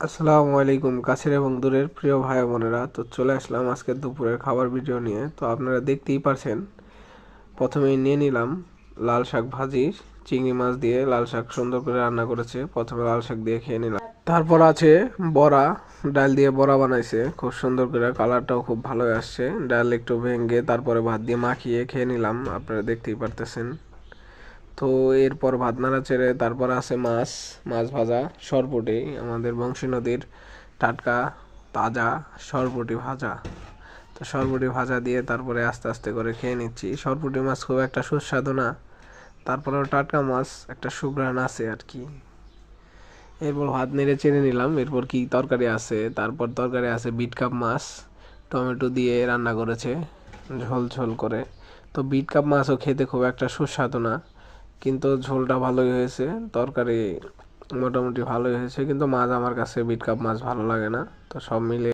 আসসালামু আলাইকুম কাছের এবং দূরের প্রিয় ভাই বোনেরা, তো চলে আসলাম আজকে দুপুরের খাবার ভিডিও নিয়ে। তো আপনারা দেখতেই পারছেন, প্রথমেই নিয়ে নিলাম লাল শাক ভাজি। চিংড়ি মাছ দিয়ে লাল শাক সুন্দর করে রান্না করেছে, প্রথমে লাল শাক দিয়ে খেয়ে নিলাম। তারপর আছে বড়া, ডাল দিয়ে বড়া বানাইছে খুব সুন্দর করে, কালারটাও খুব ভালো আসছে। ডাল একটু ভেঙে তারপরে ভাত দিয়ে মাখিয়ে খেয়ে নিলাম, আপনারা দেখতেই পারতেছেন। তো এরপর ভাত নাড়া ছেড়ে তারপর আছে মাছ, মাছ ভাজা, সরপুঁটি, আমাদের বংশী নদীর টাটকা তাজা সরপুঁটি ভাজা। তো সরপুঁটি ভাজা দিয়ে তারপরে আস্তে আস্তে করে খেয়ে নিচ্ছি। সরপুঁটি মাছ খুব একটা সুস্বাদু না, তারপরেও টাটকা মাছ, একটা সুঘ্রাণ আছে আর কি। এরপর ভাত নেড়ে চেড়ে নিলাম। এরপর কি তরকারি আছে, তারপর তরকারি আছে বিট কাপ মাছ, টমেটো দিয়ে রান্না করেছে ঝোল ঝোল করে। তো বিট কাপ মাছও খেতে খুব একটা সুস্বাদু না, কিন্তু ঝোলটা ভালোই হয়েছে, তরকারি মোটামুটি ভালোই হয়েছে, কিন্তু মাছ আমার কাছে বিট কাপ মাছ ভালো লাগে না। তো সব মিলে